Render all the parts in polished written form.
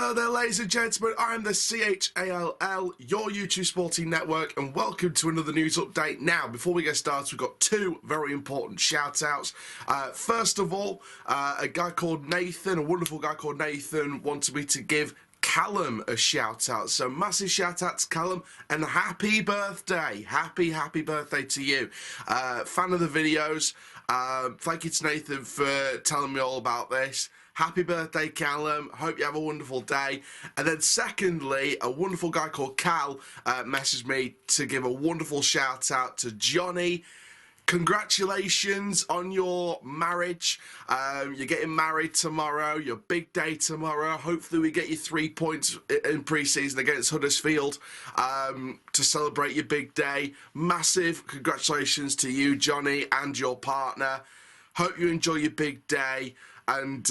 Hello there, ladies and gentlemen. I am the CHALL, your YouTube Sporting Network, and welcome to another news update. Now, before we get started, we've got two very important shout-outs. First of all, a guy called Nathan, a wonderful guy called Nathan, wanted me to give Callum a shout-out. So, massive shout-out to Callum, and happy birthday. Happy birthday to you. Fan of the videos. Thank you to Nathan for telling me all about this. Happy birthday, Callum. Hope you have a wonderful day. And then secondly, a wonderful guy called Cal messaged me to give a wonderful shout out to Johnny. Congratulations on your marriage. You're getting married tomorrow, your big day tomorrow. Hopefully we get you 3 points in pre-season against Huddersfield to celebrate your big day. Massive congratulations to you, Johnny, and your partner. Hope you enjoy your big day. And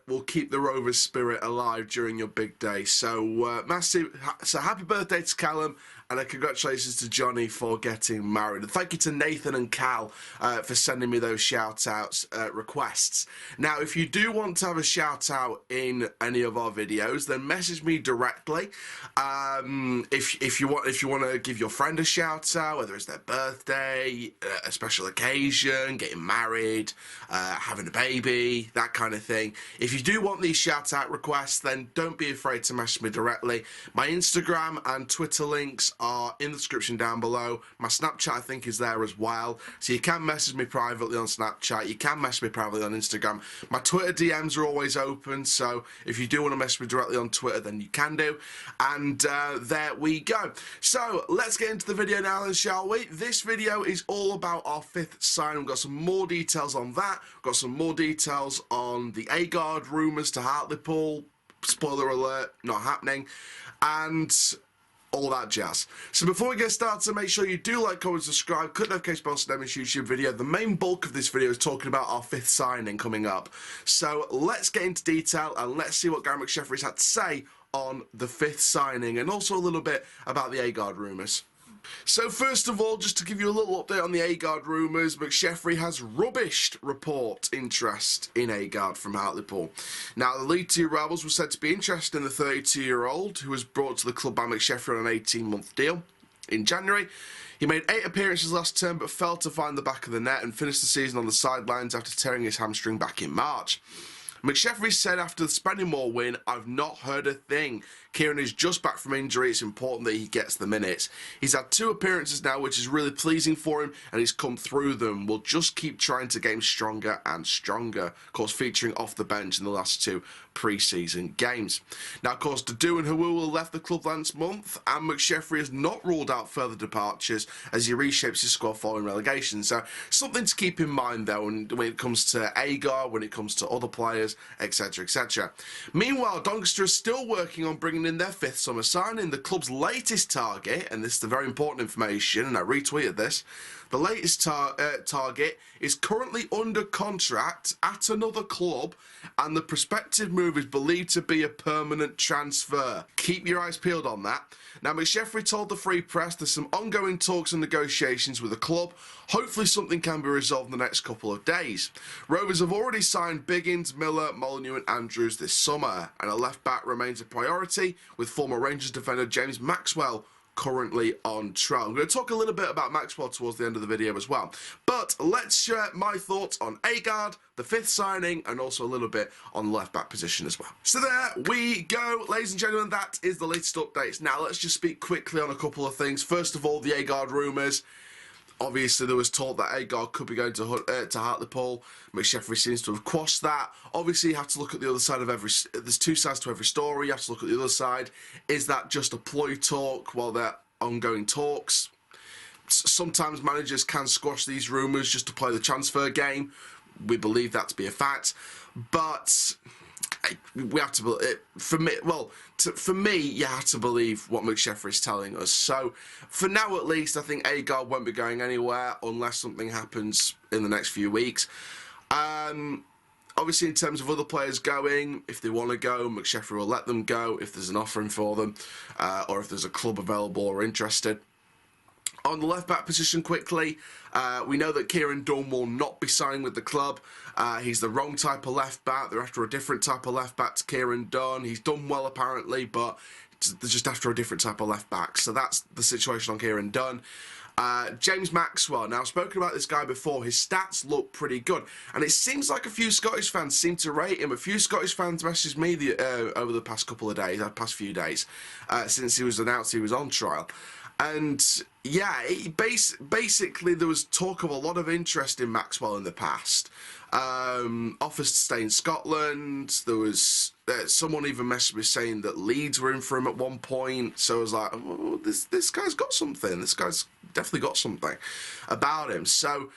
we'll keep the Rovers spirit alive during your big day. So happy birthday to Callum, and congratulations to Johnny for getting married. And thank you to Nathan and Cal for sending me those shout-outs requests. Now, if you do want to have a shout-out in any of our videos, then message me directly. If you want to give your friend a shout-out, whether it's their birthday, a special occasion, getting married, having a baby, that kind of thing. If you do want these shout-out requests, then don't be afraid to message me directly. My Instagram and Twitter links are in the description down below. My Snapchat, I think, is there as well. So you can message me privately on Snapchat. You can message me privately on Instagram. My Twitter DMs are always open, so if you do want to message me directly on Twitter, then you can do. And there we go. So let's get into the video now then, shall we? This video is all about our fifth signing. We've got some more details on that. We've got some more details on the Agard rumours to Hartlepool. Spoiler alert, not happening. And all that jazz. So before we get started, make sure you do like, comment, subscribe, click the notification bell to next YouTube video. The main bulk of this video is talking about our fifth signing coming up. So let's get into detail and let's see what Gary McSheffrey's had to say on the fifth signing, and also a little bit about the Agard rumours. So first of all, just to give you a little update on the Agard rumours, McSheffrey has rubbished report interest in Agard from Hartlepool. Now, the League Two Rovers were said to be interested in the 32-year-old, who was brought to the club by McSheffrey on an 18-month deal in January. He made 8 appearances last term, but failed to find the back of the net and finished the season on the sidelines after tearing his hamstring back in March. McSheffrey said after the Spennymoor win, "I've not heard a thing. Kieran is just back from injury. It's important that he gets the minutes. He's had 2 appearances now, which is really pleasing for him, and he's come through them. We'll just keep trying to get him stronger and stronger." Of course, featuring off the bench in the last 2 pre-season games. Now, of course, Dadu and Hawula left the club last month, and McSheffrey has not ruled out further departures as he reshapes his squad following relegation. So, something to keep in mind, though, when it comes to Agard, when it comes to other players, etc, etc. Meanwhile, Doncaster is still working on bringing in their 5th summer signing. The club's latest target, and this is the very important information, and I retweeted this, the latest target is currently under contract at another club, and the prospective move is believed to be a permanent transfer. Keep your eyes peeled on that. Now, McSheffrey told the Free Press there's some ongoing talks and negotiations with the club. Hopefully something can be resolved in the next couple of days. Rovers have already signed Biggins, Miller, Molyneux and Andrews this summer, and a left back remains a priority, with former Rangers defender James Maxwell currently on trial. I'm going to talk a little bit about Maxwell towards the end of the video as well. But let's share my thoughts on Agard, the 5th signing, and also a little bit on the left-back position as well. So there we go, ladies and gentlemen, that is the latest updates. Now let's just speak quickly on a couple of things. First of all, the Agard rumours. Obviously, there was talk that Agard could be going to Hartlepool. McSheffrey seems to have quashed that. Obviously, you have to look at the other side of every... There's 2 sides to every story. You have to look at the other side. Is that just a ploy talk while they're ongoing talks? Sometimes managers can squash these rumours just to play the transfer game. We believe that to be a fact. But we have to believe... For me, you have to believe what McSheffrey is telling us. So, for now at least, I think Agard won't be going anywhere unless something happens in the next few weeks. Obviously, in terms of other players going, if they want to go, McSheffrey will let them go if there's an offering for them, or if there's a club available or interested. On the left-back position, quickly, we know that Kieran Dunn will not be signing with the club. He's the wrong type of left-back. They're after a different type of left-back to Kieran Dunn. He's done well, apparently, but they're just after a different type of left-back. So that's the situation on Kieran Dunn. James Maxwell. Now, I've spoken about this guy before. His stats look pretty good. And it seems like a few Scottish fans seem to rate him. A few Scottish fans messaged me over the past couple of days, past few days, since he was announced he was on trial. And yeah, basically there was talk of a lot of interest in Maxwell in the past. Offers to stay in Scotland. There was someone even messaged me saying that Leeds were in for him at one point. So I was like, oh, this guy's got something. This guy's definitely got something about him. So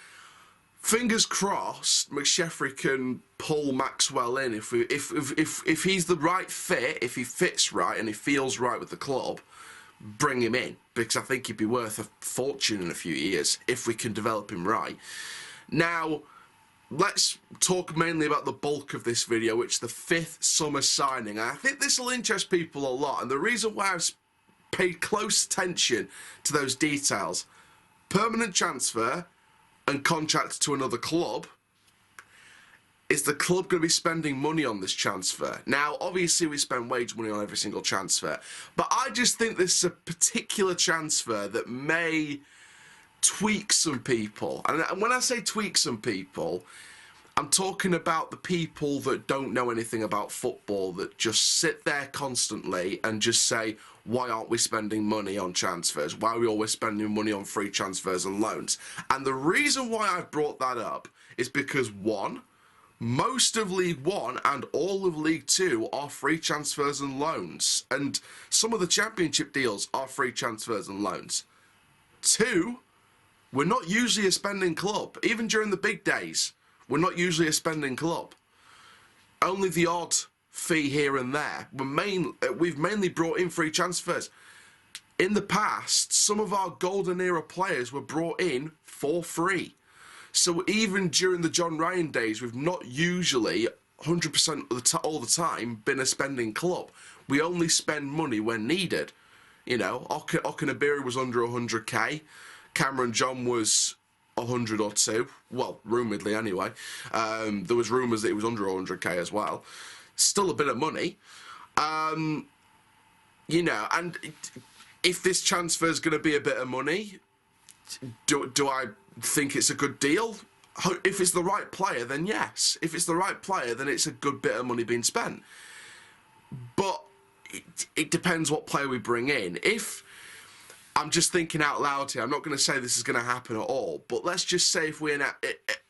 fingers crossed, McSheffrey can pull Maxwell in if he's the right fit, if he fits right and he feels right with the club. Bring him in, because I think he'd be worth a fortune in a few years if we can develop him right. Now, let's talk mainly about the bulk of this video, which is the 5th summer signing. And I think this will interest people a lot, and the reason why I've paid close attention to those details, permanent transfer and contract to another club, is the club going to be spending money on this transfer? Now, obviously, we spend wage money on every single transfer, but I just think this is a particular transfer that may tweak some people. And when I say tweak some people, I'm talking about the people that don't know anything about football, that just sit there constantly and just say, why aren't we spending money on transfers? Why are we always spending money on free transfers and loans? And the reason why I've brought that up is because, one, most of League One and all of League Two are free transfers and loans. And some of the Championship deals are free transfers and loans. Two, we're not usually a spending club. Even during the big days, we're not usually a spending club. Only the odd fee here and there. We've mainly brought in free transfers. In the past, some of our golden era players were brought in for free. So even during the John Ryan days, we've not usually 100% all the time been a spending club. We only spend money when needed. You know, Okanabiri was under 100k. Cameron John was 100 or two. Well, rumouredly anyway. There was rumours that he was under 100k as well. Still a bit of money. You know, and if this transfer is going to be a bit of money, do I think it's a good deal? If it's the right player, then yes. If it's the right player, then it's a good bit of money being spent. But it depends what player we bring in. If I'm just thinking out loud here, I'm not going to say this is going to happen at all, but let's just say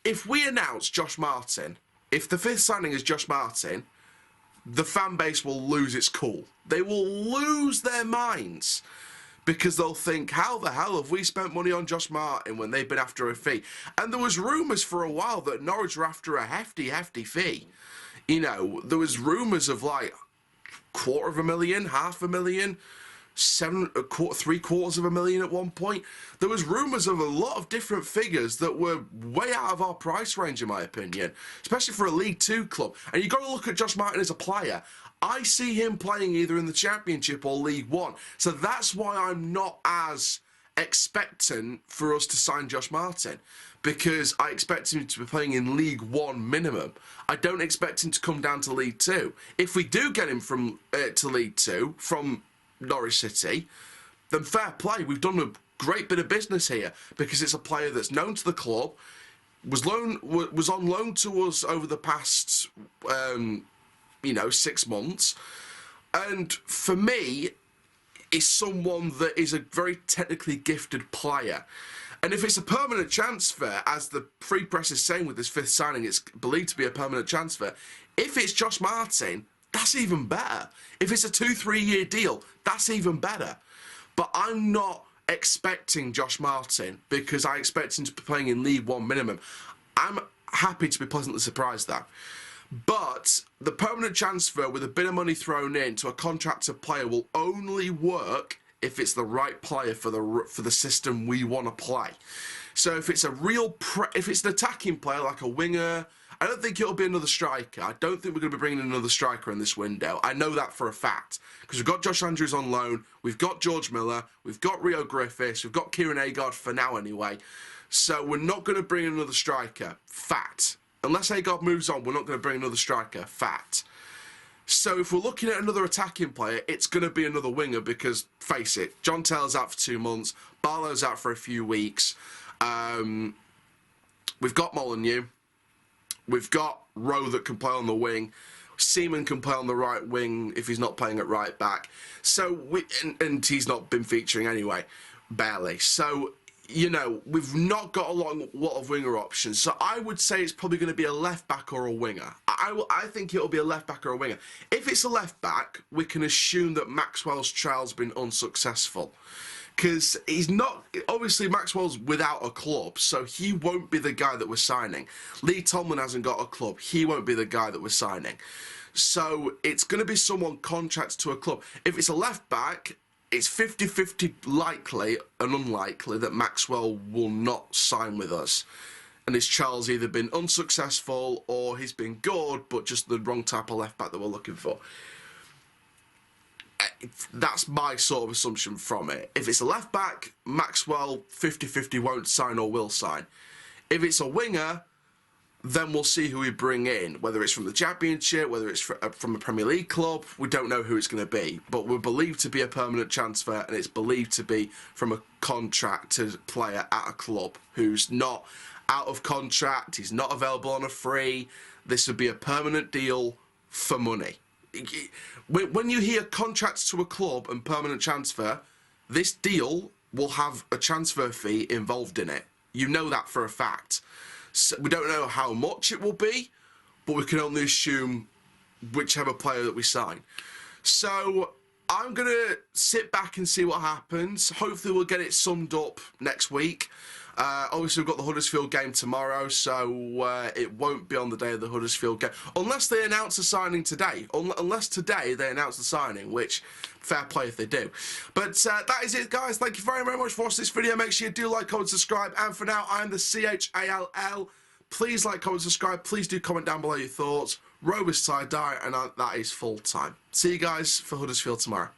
if we announce Josh Martin, if the 5th signing is Josh Martin, the fan base will lose its cool. They will lose their minds, because they'll think, how the hell have we spent money on Josh Martin when they've been after a fee? And there was rumours for a while that Norwich were after a hefty fee. You know, there was rumours of like $250,000, $500,000, $750,000 at one point. There was rumours of a lot of different figures that were way out of our price range, in my opinion, especially for a League Two club. And you've got to look at Josh Martin as a player. I see him playing either in the Championship or League One. So that's why I'm not as expectant for us to sign Josh Martin, because I expect him to be playing in League One minimum. I don't expect him to come down to League Two. If we do get him from to League Two from Norwich City, then fair play. We've done a great bit of business here, because it's a player that's known to the club, was on loan to us over the past 6 months, and for me is someone that is a very technically gifted player. And if it's a permanent transfer, as the Free Press is saying with this 5th signing, it's believed to be a permanent transfer. If it's Josh Martin, that's even better. If it's a 2-3 year deal, that's even better. But I'm not expecting Josh Martin, because I expect him to be playing in League One minimum. I'm happy to be pleasantly surprised though. But the permanent transfer with a bit of money thrown in to a contracted player will only work if it's the right player for the system we want to play. So if it's a if it's an attacking player like a winger, I don't think it'll be another striker. I don't think we're going to be bringing in another striker in this window. I know that for a fact. Because we've got Josh Andrews on loan, we've got George Miller, we've got Rio Griffiths, we've got Kieran Agard for now anyway. So we're not going to bring in another striker. Fact. Unless Agard moves on, we're not going to bring another striker. Fact. So if we're looking at another attacking player, it's going to be another winger because, face it, John Taylor's out for 2 months, Barlow's out for a few weeks. We've got Molineux. We've got Rowe that can play on the wing. Seaman can play on the right wing if he's not playing at right back. So and he's not been featuring anyway, barely. So, you know, we've not got a lot of winger options. So I would say it's probably going to be a left back or a winger. I think it'll be a left back or a winger. If it's a left back, we can assume that Maxwell's trial's been unsuccessful. Because he's not, obviously Maxwell's without a club, so he won't be the guy that we're signing. Lee Tomlin hasn't got a club, he won't be the guy that we're signing. So it's going to be someone contracted to a club. If it's a left back, it's 50-50 likely and unlikely that Maxwell will not sign with us. And his trial's either been unsuccessful or he's been good, but just the wrong type of left back that we're looking for. That's my sort of assumption from it. If it's a left back, Maxwell 50-50 won't sign or will sign. If it's a winger, then we'll see who we bring in. Whether it's from the Championship, whether it's from a Premier League club, we don't know who it's going to be. But we're believed to be a permanent transfer, and it's believed to be from a contracted player at a club who's not out of contract, he's not available on a free. This would be a permanent deal for money. When you hear contracts to a club and permanent transfer, this deal will have a transfer fee involved in it. You know that for a fact. So we don't know how much it will be, but we can only assume whichever player that we sign. So I'm going to sit back and see what happens. Hopefully we'll get it summed up next week. Obviously, we've got the Huddersfield game tomorrow, so it won't be on the day of the Huddersfield game. Unless they announce the signing today. Unless today they announce the signing, which, fair play if they do. But that is it, guys. Thank you very, very much for watching this video. Make sure you do like, comment, subscribe. And for now, I am the CHALL. Please like, comment, subscribe. Please do comment down below your thoughts. Rovers tie-dye, and that is full time. See you guys for Huddersfield tomorrow.